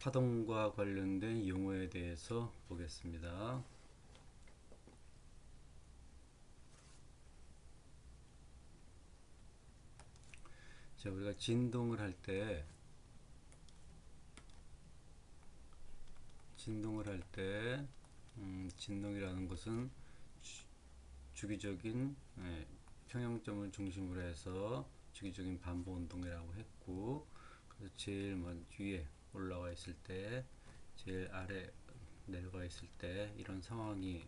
파동과 관련된 용어에 대해서 보겠습니다. 자, 우리가 진동을 할 때, 진동이라는 것은 주기적인 평형점을 중심으로 해서 주기적인 반복 운동이라고 했고, 그래서 제일 먼저 위에 올라와 있을 때, 제일 아래 내려가 있을 때 이런 상황이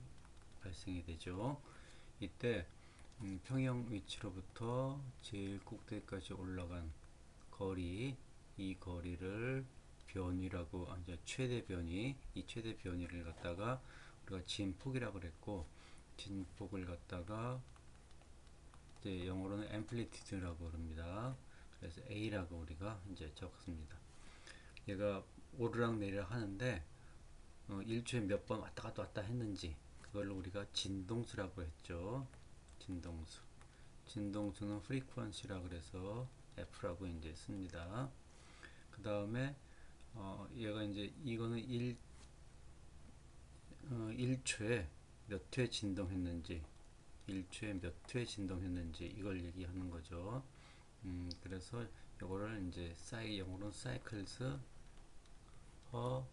발생이 되죠. 이때 평형 위치로부터 제일 꼭대기까지 올라간 거리, 이 거리를 변위라고, 이제 최대 변위, 이 최대 변위를 갖다가 우리가 진폭이라고 그랬고, 진폭을 갖다가 이제 영어로는 앰플리튜드라고 그럽니다. 그래서 A라고 우리가 이제 적습니다. 얘가 오르락 내리락 하는데 1초에 몇 번 왔다 갔다 했는지 그걸로 우리가 진동수라고 했죠. 진동수. 진동수는 프리퀀시라 그래서 F라고 이제 씁니다. 그 다음에 얘가 이제 이거는 1초에 몇 회 진동했는지, 1초에 몇 회 진동했는지 이걸 얘기하는 거죠. 그래서 이거를 이제 영어로는 사이클스 per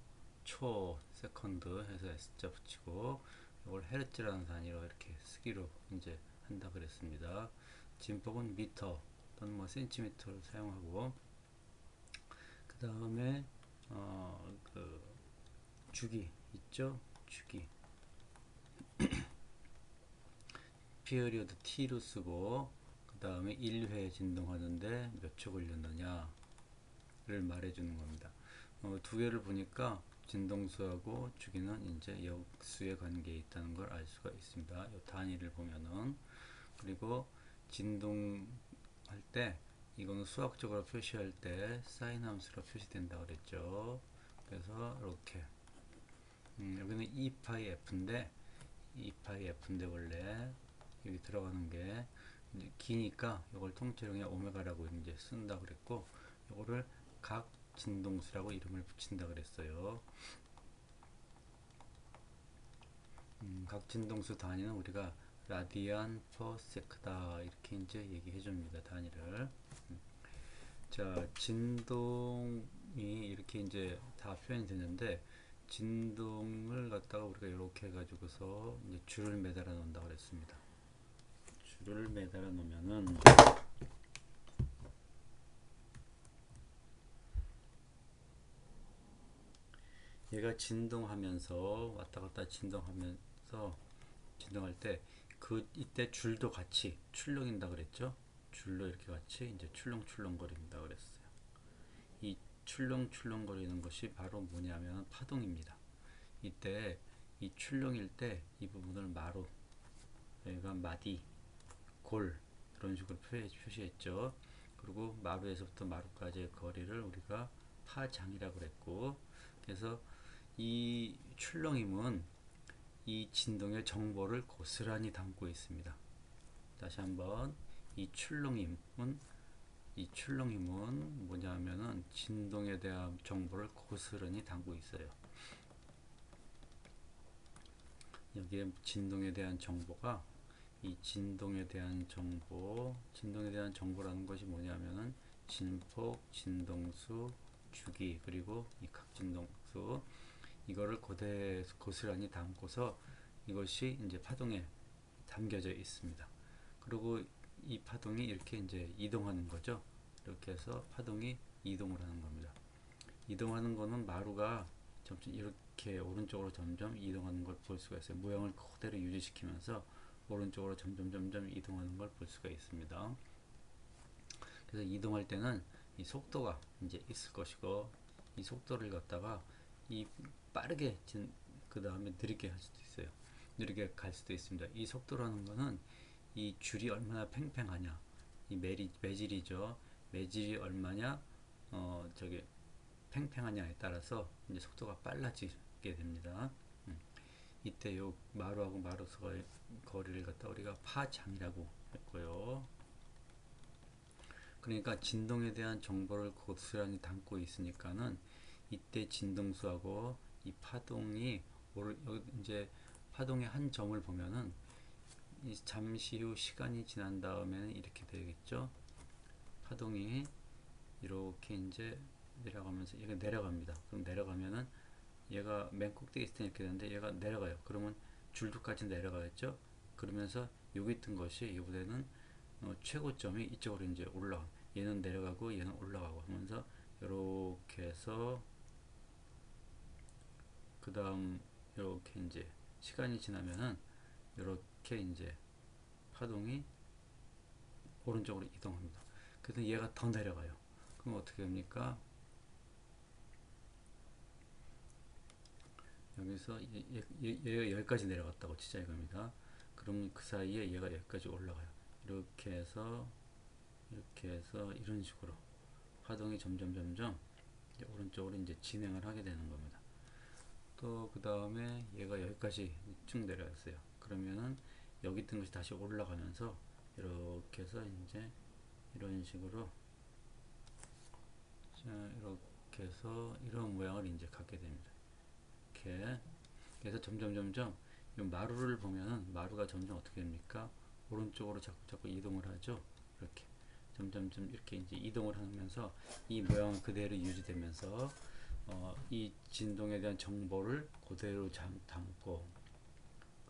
초 세컨드 해서 S자 붙이고, 이걸 헤르츠라는 단위로 이렇게 쓰기로 이제 한다 그랬습니다. 진폭은 미터 또는 뭐 센티미터를 사용하고, 그 다음에 그 주기 있죠? 주기 피어리어드 T로 쓰고, 그 다음에 1회 진동하는데 몇 초 걸렸느냐를 말해주는 겁니다. 두 개를 보니까 진동수하고 주기는 이제 역수의 관계에 있다는 걸 알 수가 있습니다. 이 단위를 보면은. 그리고 진동할 때 이거는 수학적으로 표시할 때 사인 함수로 표시된다 그랬죠. 그래서 이렇게 여기는 2파이 F인데 원래 여기 들어가는 게 이제 기니까 이걸 통째로 그냥 오메가라고 이제 쓴다 그랬고, 이거를 각 진동수라고 이름을 붙인다 그랬어요. 각 진동수 단위는 우리가 라디안 퍼 세크다 이렇게 이제 얘기해 줍니다. 단위를. 자, 진동이 이렇게 이제 다 표현이 되는데, 진동을 갖다가 우리가 이렇게 해가지고서 이제 줄을 매달아 놓는다 그랬습니다. 줄을 매달아 놓으면은 얘가 진동하면서 왔다 갔다 진동하면서 진동할 때 이때 줄도 같이 출렁인다 그랬죠. 줄로 이렇게 같이 이제 출렁출렁 거린다 그랬어요. 이 출렁출렁 거리는 것이 바로 뭐냐면 파동입니다. 이때 이 출렁일 때 이 부분을 마루, 여기가 마디, 골 이런 식으로 표시했죠. 그리고 마루에서부터 마루까지의 거리를 우리가 파장이라고 그랬고, 그래서 이 출렁임은 이 진동의 정보를 고스란히 담고 있습니다. 다시 한번, 이 출렁임은 뭐냐면은 진동에 대한 정보를 고스란히 담고 있어요. 여기에 진동에 대한 정보가, 이 진동에 대한 정보라는 것이 뭐냐면은 진폭, 진동수, 주기, 그리고 이 각진동수, 이거를 고스란히 담고서 이것이 이제 파동에 담겨져 있습니다. 그리고 이 파동이 이렇게 이제 이동하는 거죠. 이렇게 해서 파동이 이동을 하는 겁니다. 이동하는 거는 마루가 점점 이렇게 오른쪽으로 점점 이동하는 걸 볼 수가 있어요. 모양을 그대로 유지시키면서 오른쪽으로 점점 이동하는 걸 볼 수가 있습니다. 그래서 이동할 때는 이 속도가 이제 있을 것이고, 이 속도를 갖다가 이 빠르게 그 다음에 느리게 할 수도 있어요. 느리게 갈 수도 있습니다. 이 속도라는 거는 이 줄이 얼마나 팽팽하냐, 이 매질이죠. 매질이 얼마냐, 저기 팽팽하냐에 따라서 이제 속도가 빨라지게 됩니다. 이때 요 마루하고 마루 사이의 거리를 갖다 우리가 파장이라고 했고요. 그러니까 진동에 대한 정보를 고스란히 담고 있으니까는 이때 진동수하고 이 파동이 여기 이제 파동의 한 점을 보면은 이 잠시 후 시간이 지난 다음에는 이렇게 되겠죠. 파동이 이렇게 이제 내려가면서 얘가 내려갑니다. 그럼 내려가면은 얘가 맨 꼭대기 있을 때 이렇게 되는데 얘가 내려가요. 그러면 줄도까지 내려가겠죠. 그러면서 여기 있던 것이 이번에는 최고점이 이쪽으로 이제 올라가. 얘는 내려가고 얘는 올라가고 하면서 이렇게 해서 그 다음 이렇게 이제 시간이 지나면은 이렇게 이제 파동이 오른쪽으로 이동합니다. 그래서 얘가 더 내려가요. 그럼 어떻게 됩니까? 여기서 얘가 여기까지 내려갔다고 치자 이겁니다. 그럼 그 사이에 얘가 여기까지 올라가요. 이렇게 해서 이런 식으로 파동이 점점 이제 오른쪽으로 이제 진행을 하게 되는 겁니다. 또 그 다음에 얘가 여기까지 쭉 내려갔어요. 그러면은 여기 있던 것이 다시 올라가면서 이렇게 해서 이제 이런 식으로 이렇게 해서 이런 모양을 이제 갖게 됩니다. 이렇게 그래서 점점 이 마루를 보면은 마루가 점점 어떻게 됩니까? 오른쪽으로 자꾸 이동을 하죠. 이렇게 점점 이렇게 이제 이동을 하면서 이 모양은 그대로 유지되면서 이 진동에 대한 정보를 그대로 담고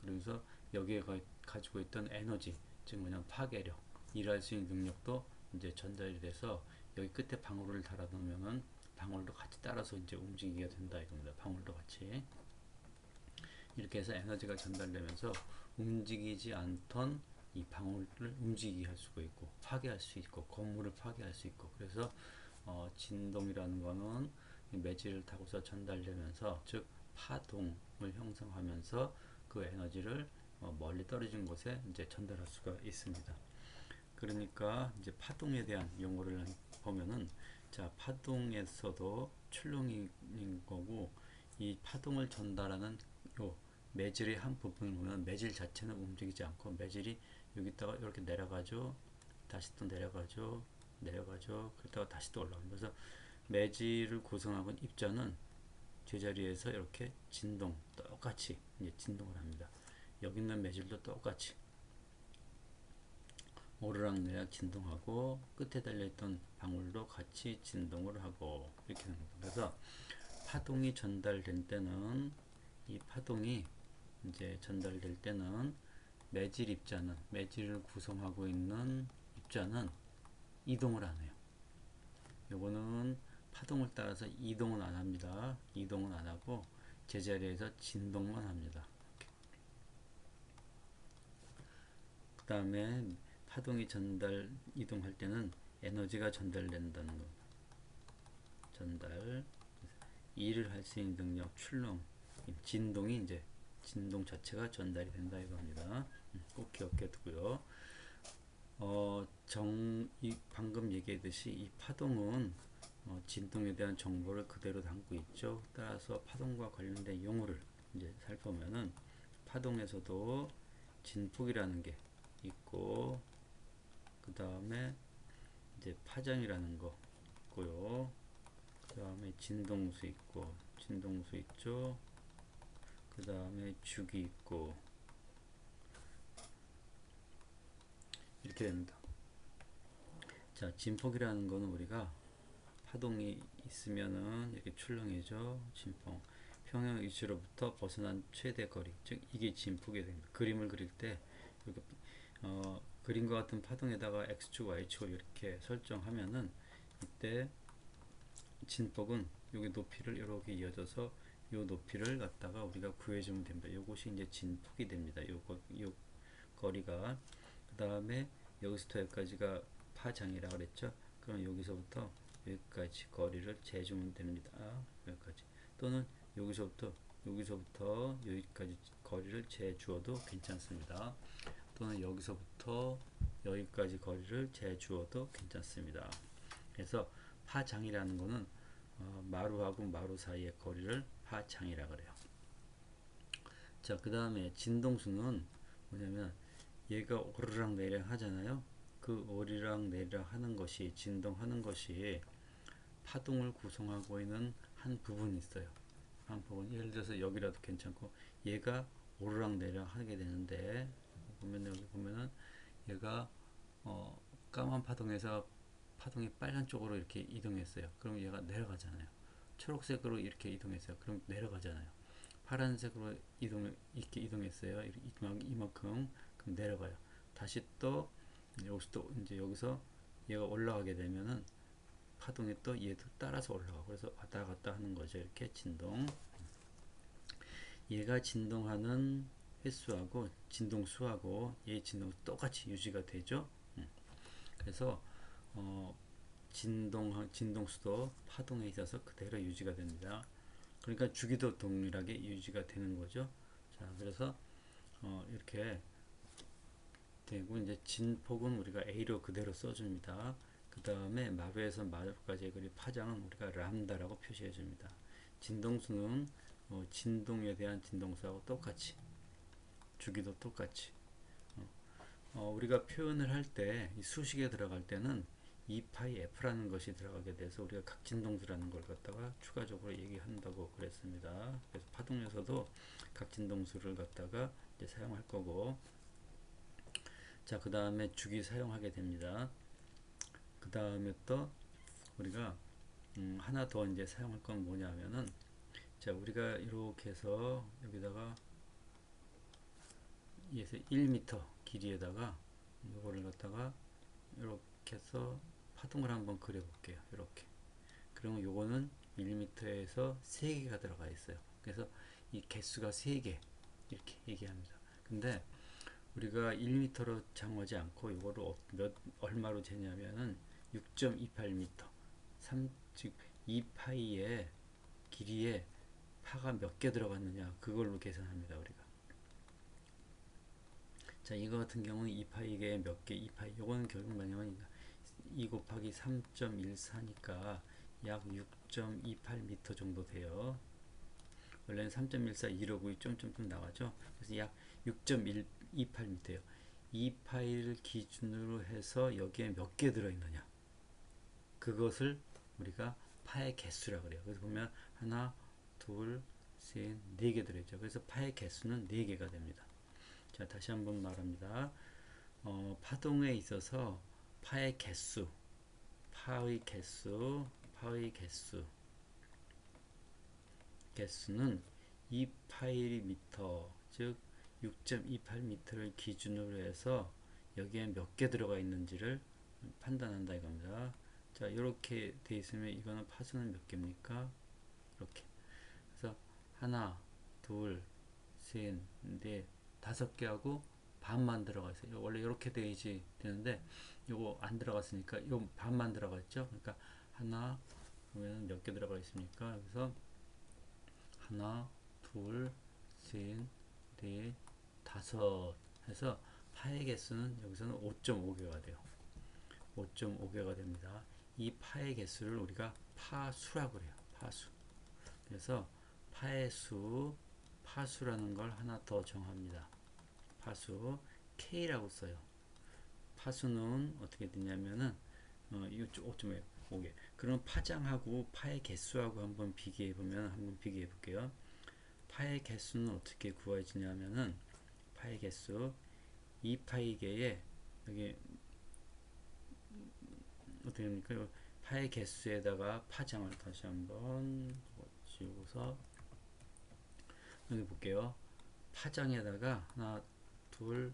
그러면서 여기에 가지고 있던 에너지 즉 뭐냐 파괴력 일할 수 있는 능력도 이제 전달이 돼서 여기 끝에 방울을 달아 놓으면은 방울도 같이 따라서 이제 움직이게 된다 이겁니다. 방울도 같이 이렇게 해서 에너지가 전달되면서 움직이지 않던 이 방울을 움직이게 할 수가 있고 파괴할 수 있고 건물을 파괴할 수 있고 그래서 진동이라는 거는 매질을 타고서 전달되면서 즉 파동을 형성하면서 그 에너지를 멀리 떨어진 곳에 이제 전달할 수가 있습니다. 그러니까 이제 파동에 대한 용어를 보면은 자 파동에서도 출렁인 거고 이 파동을 전달하는 요 매질의 한 부분을 보면 매질 자체는 움직이지 않고 매질이 여기다가 이렇게 내려가죠. 다시 또 내려가죠. 그러다가 다시 또 올라갑니다. 그래서 매질을 구성하고 있는 입자는 제자리에서 이렇게 똑같이 이제 진동을 합니다. 여기 있는 매질도 똑같이 오르락내락 진동하고 끝에 달려있던 방울도 같이 진동을 하고 이렇게 됩니다. 그래서 파동이 전달될 때는 이 파동이 이제 전달될 때는 매질을 구성하고 있는 입자는 이동을 안 해요. 요거는 파동을 따라서 이동은 안 합니다. 이동은 안 하고 제자리에서 진동만 합니다. 그 다음에 파동이 이동할 때는 에너지가 전달된다는 겁니다. 일을 할 수 있는 능력, 출렁, 진동이 이제 진동 자체가 전달이 된다 이겁니다. 꼭 기억해 두고요. 방금 얘기했듯이 이 파동은 진동에 대한 정보를 그대로 담고 있죠. 따라서 파동과 관련된 용어를 이제 살펴보면은 파동에서도 진폭이라는 게 있고 그 다음에 이제 파장이라는 거 있고요. 그 다음에 진동수 있죠. 그 다음에 죽이 있고 이렇게 됩니다. 자, 진폭이라는 거는 우리가 파동이 있으면은 이렇게 출렁이죠. 진폭. 평형 위치로부터 벗어난 최대 거리, 즉 이게 진폭이 됩니다. 그림을 그릴 때 이렇게 그림과 같은 파동에다가 x축, y축을 이렇게 설정하면은 이때 진폭은 여기 높이를 이렇게 이어져서 요 높이를 갖다가 우리가 구해주면 됩니다. 요것이 이제 진폭이 됩니다. 요 거리가 그 다음에 여기서부터 여기까지가 파장이라 그랬죠. 그럼 여기서부터 여기까지 거리를 재주면 됩니다. 여기까지 또는 여기서부터 여기까지 거리를 재주어도 괜찮습니다. 또는 여기서부터 여기까지 거리를 재주어도 괜찮습니다. 그래서 파장이라는 거는 마루하고 마루 사이의 거리를 파장이라 그래요. 자, 그 다음에 진동수는 뭐냐면 얘가 오르락 내리락 하잖아요. 그 오르락 내리락 하는 것이 진동하는 것이 파동을 구성하고 있는 한 부분이 있어요. 한 부분. 예를 들어서 여기라도 괜찮고 얘가 오르락내리락 하게 되는데 보면 여기 보면은 얘가 까만 파동에서 파동이 빨간 쪽으로 이렇게 이동했어요. 그럼 얘가 내려가잖아요. 초록색으로 이렇게 이동했어요. 그럼 내려가잖아요. 파란색으로 이렇게 이동했어요. 이만큼 그럼 내려가요. 다시 또 여기서 또 이제 여기서 얘가 올라가게 되면은 파동이 또 얘도 따라서 올라가고 그래서 왔다 갔다 하는 거죠. 이렇게 진동. 얘가 진동하는 횟수하고 진동수하고 얘 진동 똑같이 유지가 되죠. 그래서 진동수도 파동에 있어서 그대로 유지가 됩니다. 그러니까 주기도 동일하게 유지가 되는 거죠. 자, 그래서 이렇게 되고 이제 진폭은 우리가 A로 그대로 써줍니다. 그 다음에 마루에서 마루까지의 거리 파장은 우리가 람다라고 표시해 줍니다. 진동수는 진동에 대한 진동수하고 똑같이 주기도 똑같이 우리가 표현을 할 때 수식에 들어갈 때는 2파이 F라는 것이 들어가게 돼서 우리가 각진동수라는 걸 갖다가 추가적으로 얘기한다고 그랬습니다. 그래서 파동에서도 각진동수를 갖다가 이제 사용할 거고 자, 그 다음에 주기 사용하게 됩니다. 그 다음에 또 우리가 하나 더 이제 사용할 건 뭐냐면은 자, 우리가 이렇게 해서 여기다가 1m 길이에다가 이거를 갖다가 이렇게 해서 파동을 한번 그려 볼게요. 이렇게. 그러면 요거는 1m에서 3개가 들어가 있어요. 그래서 이 개수가 3개 이렇게 얘기합니다. 근데 우리가 1m로 장하지 않고 이거를 얼마로 재냐면은 6.28m 즉 2파이의 길이에 파가 몇 개 들어갔느냐 그걸로 계산합니다. 우리가 자, 이거 같은 경우는 2파이에 몇 개, 2파이 요거는 결국 뭐냐면 2 곱하기 3.14니까 약 6.28m 정도 돼요. 원래는 3.14 159 점점점 나와죠. 그래서 약 6.28m예요. 2파이를 기준으로 해서 여기에 몇 개 들어있느냐 그것을 우리가 파의 개수라고 그래요. 그래서 보면 하나, 둘, 셋, 4개 들어있죠. 그래서 파의 개수는 4개가 됩니다. 자, 다시 한번 말합니다. 파동에 있어서 파의 개수, 개수는 2파이미터, 즉 6.28m를 기준으로 해서 여기에 몇 개 들어가 있는지를 판단한다 이겁니다. 자, 이렇게 돼 있으면 이거는 파수는 몇 개입니까? 이렇게. 그래서 하나, 둘, 셋, 넷, 5개 하고 반만 들어가 있어요. 원래 이렇게 돼야지 되는데 요거 안 들어갔으니까 요 반만 들어갔죠. 그러니까 하나 그러면 몇 개 들어가 있습니까? 그래서 하나, 둘, 셋, 넷, 5 해서 파의 개수는 여기서는 5.5개가 돼요. 5.5개가 됩니다. 이 파의 개수를 우리가 파수라고 그래요. 파수. 그래서 파의 수, 파수라는 걸 하나 더 정합니다. 파수 K라고 써요. 파수는 어떻게 되냐면은 이거 5.5개. 그럼 파장하고 파의 개수하고 한번 비교해 볼게요. 파의 개수는 어떻게 구해지냐면은 파의 개수 2파이개에 여기 어떻게 됩니까? 파의 개수에다가 파장을 다시 한번 지우고서 여기 볼게요. 파장에다가 하나, 둘,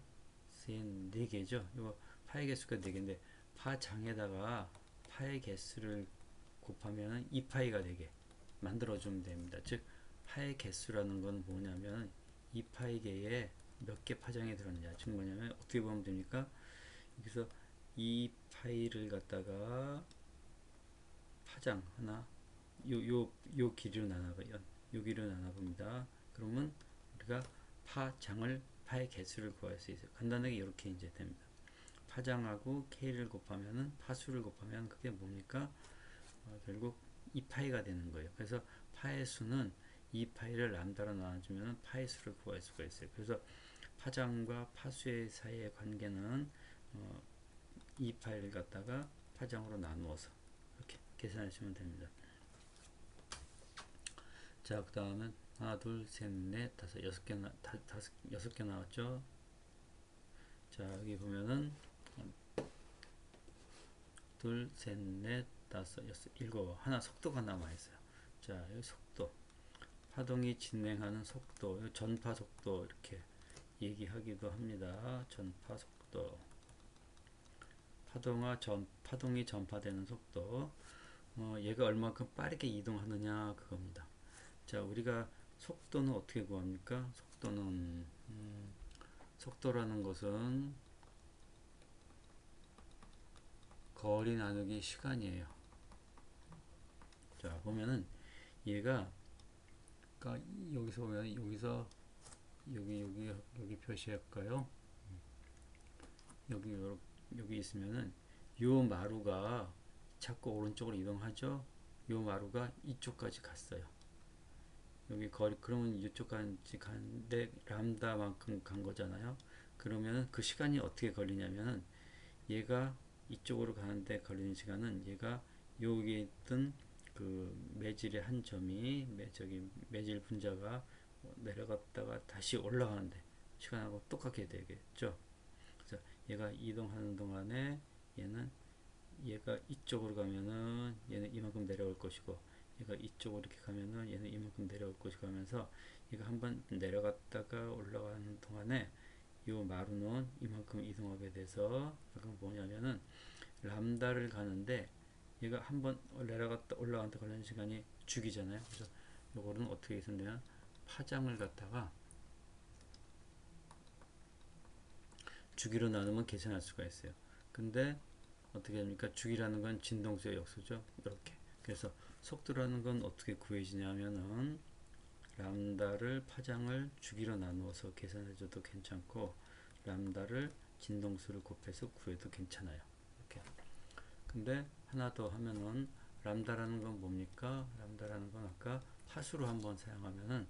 셋, 4개죠. 이거 파의 개수가 4개인데 파장에다가 파의 개수를 곱하면 2파이가 되게 만들어주면 됩니다. 즉 파의 개수라는 건 뭐냐면 2파이개에 몇 개 파장이 들었느냐. 즉 뭐냐면 어떻게 보면 됩니까? 여기서 2파이를 갖다가 파장 하나 요 길이로 나눠봐요. 요 길이로 나눠봅니다. 그러면 우리가 파의 개수를 구할 수 있어요. 간단하게 이렇게 이제 됩니다. 파장하고 K를 곱하면은 파수를 곱하면 그게 뭡니까? 결국 2파이가 되는 거예요. 그래서 파의 수는 2파이를 람다로 나눠주면 파의 수를 구할 수가 있어요. 그래서 파장과 파수의 사이의 관계는 2파이를 갖다가 파장으로 나누어서 이렇게 계산하시면 됩니다. 자, 그 다음은 하나, 둘, 셋, 넷, 다섯, 여섯 개 나왔죠? 자, 여기 보면은 둘, 셋, 넷, 다섯, 여섯, 일곱, 하나 속도가 남아 있어요. 자, 여기 속도, 파동이 진행하는 속도, 전파 속도 이렇게 얘기하기도 합니다. 전파 속도, 파동이 전파되는 속도, 얘가 얼마큼 빠르게 이동하느냐 그겁니다. 자, 우리가 속도는 어떻게 구합니까? 속도라는 것은 거리 나누기 시간이에요. 자, 보면은 얘가, 그러니까 여기서 보면 여기 표시할까요? 여기 있으면은 요 마루가 자꾸 오른쪽으로 이동하죠. 요 마루가 이쪽까지 갔어요. 여기 거리, 그러면 이쪽까지 가는데 람다만큼 간 거잖아요. 그러면 그 시간이 어떻게 걸리냐면은 얘가 이쪽으로 가는데 걸리는 시간은 얘가 여기 있던 그 매질의 한 점이 매질 분자가 내려갔다가 다시 올라가는데 시간하고 똑같게 되겠죠. 그래서 얘가 이동하는 동안에 얘가 이쪽으로 가면은 얘는 이만큼 내려올 것이고, 얘가 이쪽으로 이렇게 가면은 얘는 이만큼 내려올 것이고 하면서 얘가 한번 내려갔다가 올라가는 동안에 이 마루는 이만큼 이동하게 돼서 그건 뭐냐면은 람다를 가는데 얘가 한번 내려갔다 올라간다 걸리는 시간이 주기잖아요. 그래서 요거는 어떻게 있었냐면 파장을 갖다가 주기로 나누면 계산할 수가 있어요. 근데 어떻게 합니까? 주기라는 건 진동수의 역수죠. 이렇게. 그래서 속도라는 건 어떻게 구해지냐면은 람다를 파장을 주기로 나누어서 계산해줘도 괜찮고, 람다를 진동수를 곱해서 구해도 괜찮아요. 이렇게. 근데 하나 더 하면은 람다라는 건 뭡니까? 람다라는 건 아까 파수로 한번 사용하면은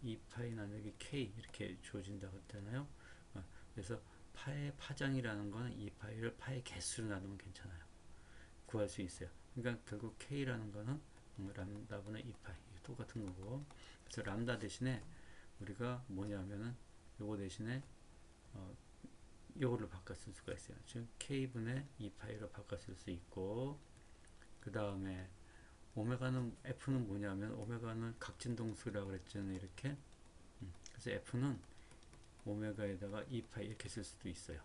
2파이 나누기 k 이렇게 주어진다고 했잖아요. 그래서 파의 파장이라는 거는 2파이를 파의 개수로 나누면 괜찮아요. 구할 수 있어요. 그러니까 결국 k라는 거는 람다분의 2파이 똑같은 거고, 그래서 람다 대신에 우리가 뭐냐면은 요거 대신에 요거를 바꿔 쓸 수가 있어요. 즉 k분의 2파이로 바꿔 쓸 수 있고, 그 다음에 오메가는 f는 뭐냐면 오메가는 각진동수라고 그랬잖아요. 이렇게. 그래서 f는 오메가에다가 2파이 이렇게 쓸 수도 있어요.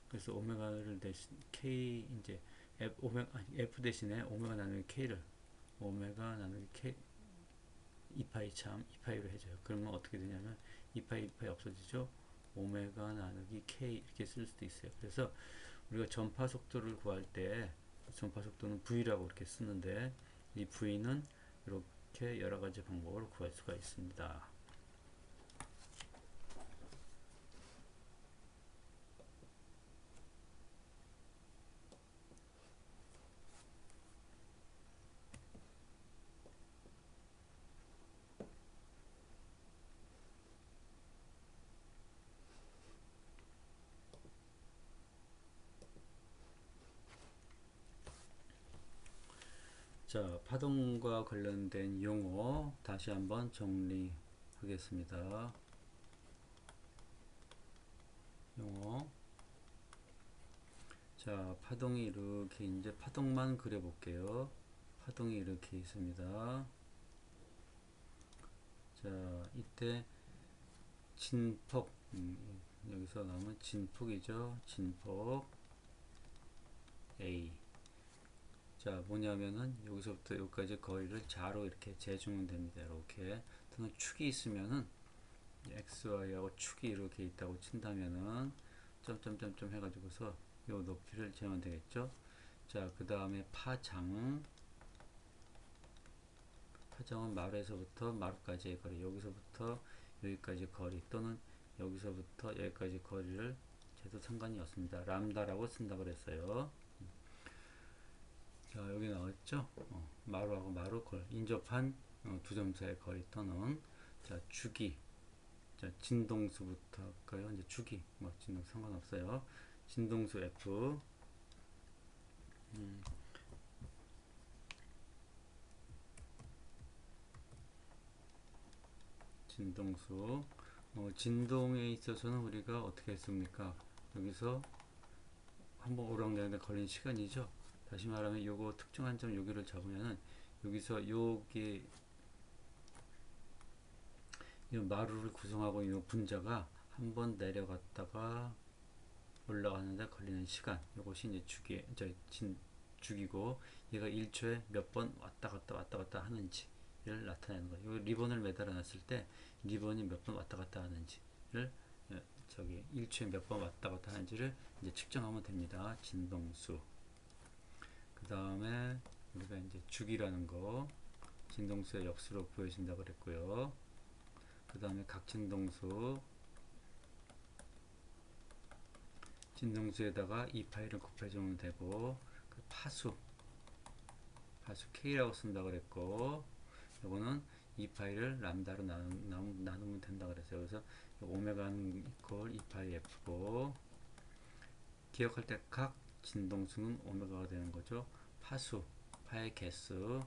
그래서 오메가를 대신 k 이제 f 대신에 오메가 나누기 k를 오메가 나누기 k 2파이 2파이로 해줘요. 그러면 어떻게 되냐면 2파이 없어지죠. 오메가 나누기 k 이렇게 쓸 수도 있어요. 그래서 우리가 전파 속도를 구할 때 전파 속도는 v라고 이렇게 쓰는데 이 v는 이렇게 여러 가지 방법으로 구할 수가 있습니다. 자, 파동과 관련된 용어 다시 한번 정리하겠습니다. 용어. 자, 파동이 이렇게 이제 파동만 그려볼게요. 파동이 이렇게 있습니다. 자, 이때 진폭, 여기서 나오면 진폭이죠. 진폭 A. 자, 뭐냐면은 여기서부터 여기까지 거리를 자로 이렇게 재주면 됩니다. 이렇게. 또는 축이 있으면은 XY하고 축이 이렇게 있다고 친다면은 점점점점 해가지고서 요 높이를 재면 되겠죠. 자, 그 다음에 파장은 마루에서부터 마루까지의 거리, 여기서부터 여기까지 거리 또는 여기서부터 여기까지 거리를 재도 상관이 없습니다. 람다라고 쓴다 그랬어요. 자, 여기 나왔죠. 마루하고 마루 인접한 두 점 사이의 거리 또는 자, 주기. 자, 진동수부터 할까요? 이제 주기, 진동 상관없어요. 진동수 F. 진동수. 진동에 있어서는 우리가 어떻게 했습니까? 여기서 한번 오락내리에 걸린 시간이죠. 다시 말하면 요거 특정한 점 여기를 잡으면은 여기서 여기 이 마루를 구성하고 있는 분자가 한번 내려갔다가 올라가는데 걸리는 시간, 이것이 이제 주기고, 얘가 1초에 몇 번 왔다 갔다 하는지를 나타내는 거예요. 이 리본을 매달아 놨을 때 리본이 몇 번 왔다 갔다 하는지를 1초에 몇 번 왔다 갔다 하는지를 이제 측정하면 됩니다. 진동수. 그 다음에 우리가 이제 주기라는 거, 진동수의 역수로 구해준다 그랬고요. 그 다음에 각진동수, 진동수에다가 이 파일을 곱해주면 되고, 그 파수 K라고 쓴다 그랬고, 요거는 이 파일을 람다로 나누면 된다 그랬어요. 그래서 오메가는 이퀄 2파이 F고, 기억할 때 각 진동수는 오메가가 되는 거죠. 파수, 파의 개수는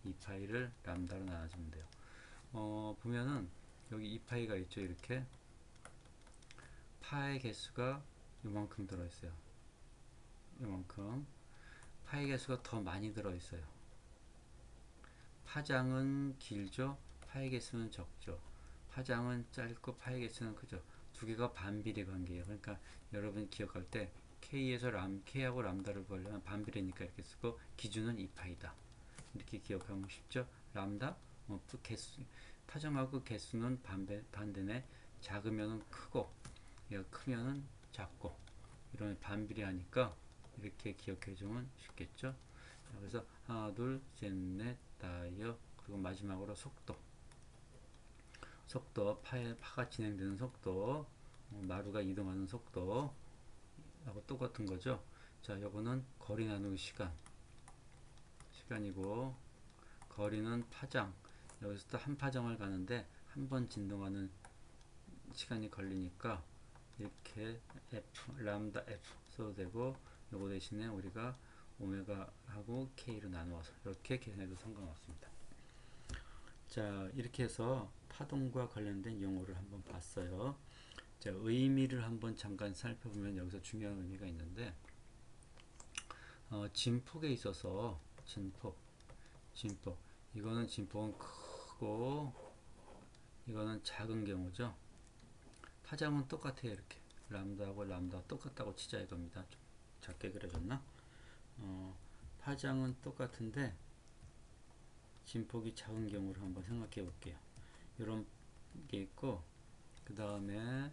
이 파이를 람다로 나눠주면 돼요. 보면은 여기 2파이가 있죠. 이렇게 파의 개수가 이만큼 들어있어요. 이만큼. 파의 개수가 더 많이 들어있어요. 파장은 길죠. 파의 개수는 적죠. 파장은 짧고 파의 개수는 크죠. 두 개가 반비례 관계예요. 그러니까 여러분 기억할 때 K에서 K하고 람다를 구하려면 반비례니까 이렇게 쓰고, 기준은 2파이다. 이렇게 기억하면 쉽죠. 람다, 개수, 파장하고 개수는 반대네. 작으면 크고, 얘가 크면은 작고, 이런 반비례하니까 이렇게 기억해주면 쉽겠죠. 자, 그래서 하나, 둘, 셋, 넷, 다섯, 그리고 마지막으로 속도, 파가 진행되는 속도, 마루가 이동하는 속도 하고 똑같은 거죠. 자, 요거는 거리 나누기 시간이고, 거리는 파장, 여기서 또 한 파장을 가는데 한 번 진동하는 시간이 걸리니까 이렇게 람다 F 써도 되고, 요거 대신에 우리가 오메가하고 K로 나누어서 이렇게 계산해도 상관없습니다. 자, 이렇게 해서 파동과 관련된 용어를 한번 봤어요. 자, 의미를 한번 잠깐 살펴보면 여기서 중요한 의미가 있는데, 진폭에 있어서 진폭, 이거는 진폭은 크고 이거는 작은 경우죠. 파장은 똑같아요. 이렇게 람다하고 람다 똑같다고 치자 이겁니다. 좀 작게 그려졌나? 파장은 똑같은데 진폭이 작은 경우를 한번 생각해 볼게요. 이런 게 있고, 그 다음에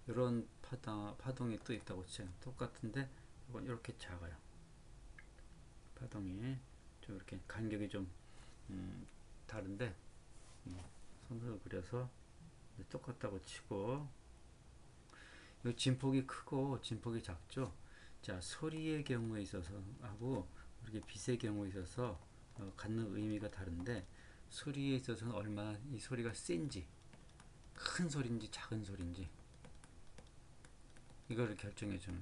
이런 파동이 또 있다고 치죠. 똑같은데 이건 이렇게 작아요. 파동이 좀 이렇게 간격이 좀 다른데, 손으로 그려서 똑같다고 치고, 이 진폭이 크고 진폭이 작죠. 자, 소리의 경우에 있어서 하고 이렇게 빛의 경우에 있어서 갖는 의미가 다른데, 소리에 있어서는 얼마나 이 소리가 센지, 큰 소리인지 작은 소리인지 이거를 결정해 주는.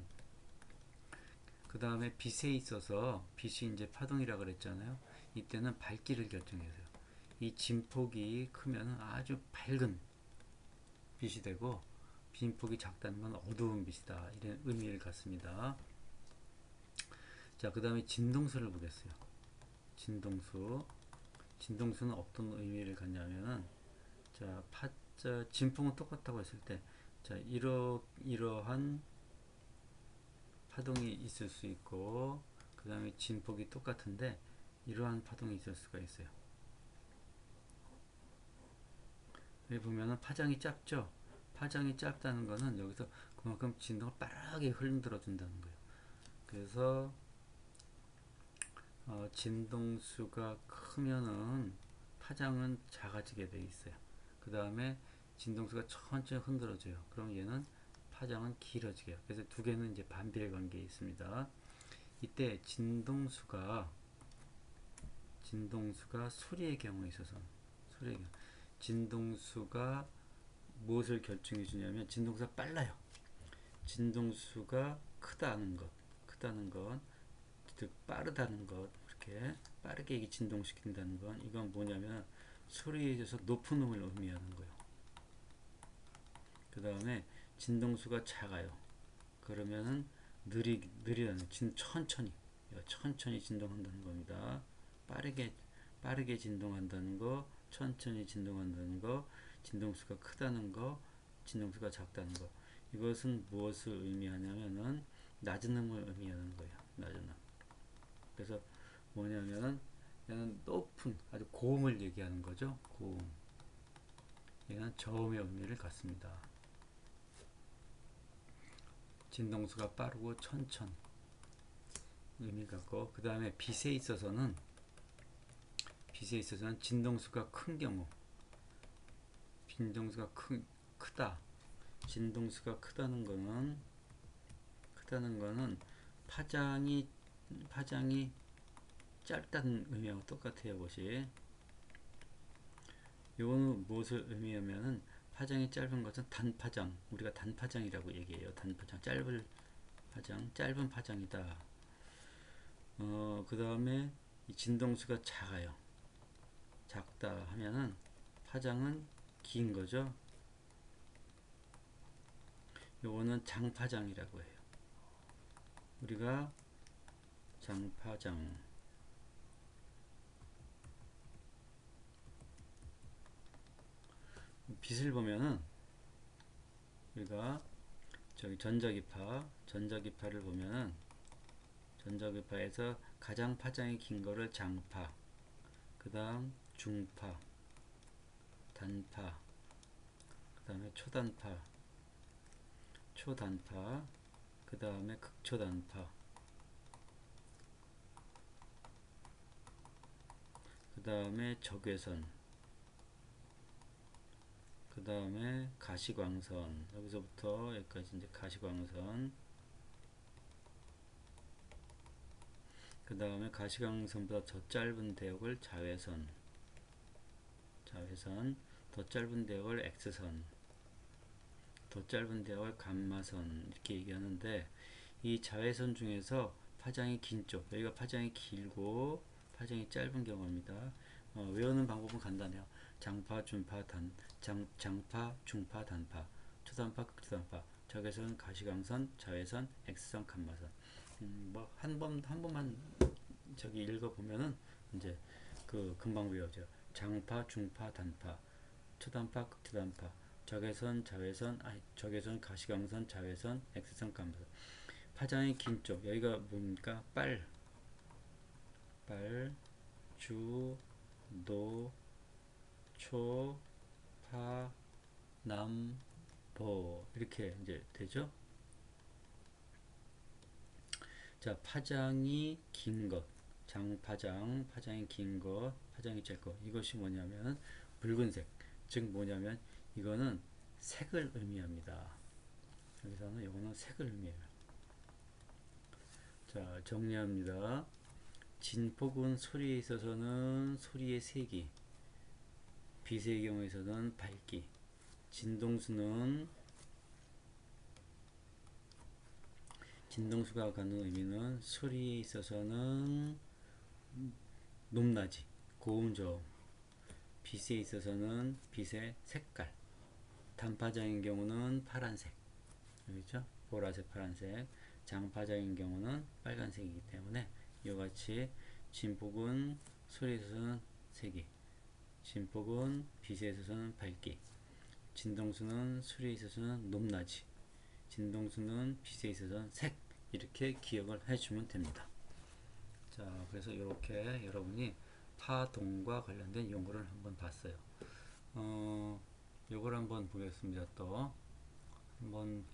그 다음에 빛에 있어서 빛이 이제 파동이라 그랬잖아요. 이때는 밝기를 결정해서요. 이 진폭이 크면 아주 밝은 빛이 되고, 진폭이 작다는 건 어두운 빛이다, 이런 의미를 갖습니다. 자, 그 다음에 진동수를 보겠어요. 진동수는 어떤 의미를 갖냐면은, 자, 진폭은 똑같다고 했을 때, 자, 이러한 파동이 있을 수 있고, 그 다음에 진폭이 똑같은데 이러한 파동이 있을 수가 있어요. 여기 보면은 파장이 짧죠. 파장이 짧다는 거는 여기서 그만큼 진동을 빠르게 흔들어 준다는 거예요. 그래서 진동수가 크면은 파장은 작아지게 돼 있어요. 그 다음에 진동수가 천천히 흔들어줘요. 그럼 얘는 파장은 길어지게요. 그래서 두 개는 이제 반비례 관계에 있습니다. 이때 진동수가 소리의 경우에 있어서, 진동수가 무엇을 결정해 주냐면, 진동수가 빨라요. 진동수가 크다는 것, 즉 빠르다는 것, 이렇게 빠르게 진동시킨다는 건, 이건 뭐냐면 소리에 있어서 높은 음을 의미하는 거예요. 그 다음에 진동수가 작아요. 그러면은 느리다는 천천히 진동한다는 겁니다. 빠르게 진동한다는 거, 천천히 진동한다는 거, 진동수가 크다는 거, 진동수가 작다는 거. 이것은 무엇을 의미하냐면은 낮은 음을 의미하는 거예요. 낮은 음. 그래서 뭐냐면은 얘는 높은 아주 고음을 얘기하는 거죠. 고음. 얘는 저음의 의미를 갖습니다. 진동수가 빠르고 천천 의미 갖고, 그 다음에 빛에 있어서는 진동수가 큰 경우, 진동수가 크다. 진동수가 크다는 거는 파장이 짧다는 의미하고 똑같아요. 것이 요거는 무엇을 의미하면은 파장이 짧은 것은 단파장, 우리가 단파장이라고 얘기해요. 단파장, 짧은 파장이다. 그 다음에 이 진동수가 작다 하면은 파장은 긴 거죠. 요거는 장파장이라고 해요. 우리가 장파장, 빛을 보면은 우리가 저기 전자기파를 보면은 전자기파에서 가장 파장이 긴 거를 장파, 그 다음 중파, 단파, 그 다음에 초단파, 그 다음에 극초단파, 그 다음에 적외선, 그 다음에 가시광선, 여기서부터 여기까지 이제 가시광선, 그 다음에 가시광선보다 더 짧은 대역을 자외선, 더 짧은 대역을 X선, 더 짧은 대역을 감마선, 이렇게 얘기하는데, 이 자외선 중에서 파장이 긴 쪽, 여기가 파장이 길고 파장이 짧은 경우입니다. 외우는 방법은 간단해요. 장파, 중파, 단파, 초단파, 극초단파, 적외선, 가시광선, 자외선, X선, 감마선. 뭐 한 번만 저기 읽어보면은 이제 그 금방 외워져요. 장파, 중파, 단파, 초단파, 극초단파, 적외선, 가시광선, 자외선, X선, 감마선. 파장이 긴 쪽, 여기가 뭡니까? 주, 노, 초, 파, 남, 보, 이렇게 이제 되죠. 자, 파장이 긴 것, 파장이 긴 것, 파장이 짧고, 이것이 뭐냐면 붉은색, 즉 뭐냐면 이거는 색을 의미합니다. 여기서는 이거는 색을 의미해요. 자, 정리합니다. 진폭은 소리에 있어서는 소리의 세기, 빛의 경우에서는 밝기, 진동수가 갖는 의미는 소리에 있어서는 높낮이, 고음, 저음, 빛에 있어서는 빛의 색깔, 단파장인 경우는 파란색, 그렇죠? 보라색, 파란색, 장파장인 경우는 빨간색이기 때문에 이와 같이 진폭은 소리에 있어서는 세기, 진폭은 빛에 있어서는 밝기, 진동수는 소리에 있어서는 높낮이, 진동수는 빛에 있어서는 색, 이렇게 기억을 해주면 됩니다. 자, 그래서 이렇게 여러분이 파동과 관련된 용어를 한번 봤어요. 요걸 한번 보겠습니다. 또 한번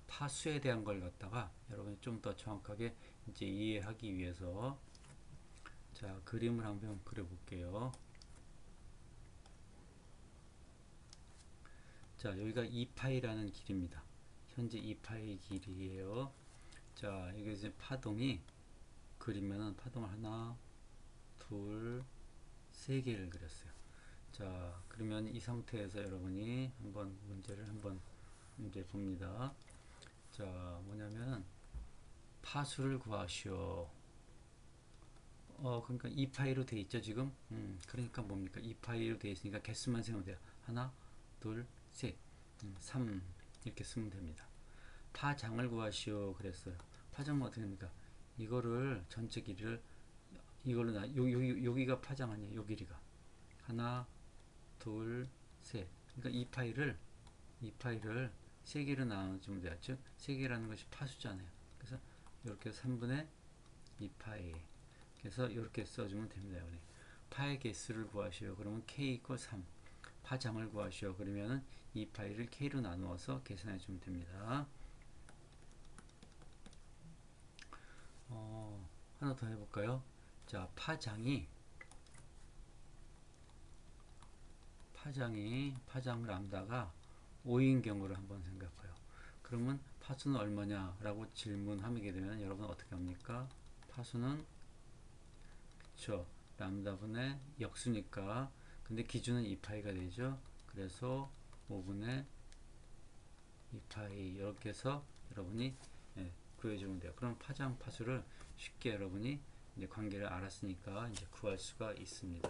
파수에 대한 걸 갖다가 여러분이 좀 더 정확하게 이제 이해하기 위해서 자, 그림을 한번 그려볼게요. 자, 여기가 2파이라는 길입니다. 현재 2파이 길이에요. 자, 이게 이제 파동이 그리면은 파동을 하나, 둘, 세 개를 그렸어요. 자, 그러면 이 상태에서 여러분이 한번 문제 봅니다. 자, 뭐냐면 파수를 구하시오. 그러니까 2파이로 돼 있죠, 지금. 그러니까 뭡니까? 2파이로 돼 있으니까 개수만 세우면 돼요. 하나, 둘, 셋, 3 이렇게 쓰면 됩니다. 파장을 구하시오 그랬어요. 파장은 어떻게 됩니까? 이거를 전체 길이를 이걸로 여기가 파장 아니에요. 요 길이가 하나, 둘, 셋. 그러니까 이 파이를 세 개로 나눠주면 돼요. 즉, 세 개라는 것이 파수잖아요. 그래서 이렇게 3분의 2파이. 그래서 이렇게 써주면 됩니다. 우리 파의 개수를 구하시오. 그러면 k 이퀄 3. 파장을 구하시오. 그러면은 2파이를 k로 나누어서 계산해 주면 됩니다. 하나 더 해볼까요? 자, 파장 람다가 5인 경우를 한번 생각해요. 그러면 파수는 얼마냐라고 질문하게 되면 여러분 어떻게 합니까? 파수는 그쵸, 람다분의 역수니까 근데 기준은 2파이가 되죠. 그래서 5분의 2파이 이렇게 해서 여러분이 구해주면 돼요. 그럼 파장 파수를 쉽게 여러분이 이제 관계를 알았으니까 이제 구할 수가 있습니다.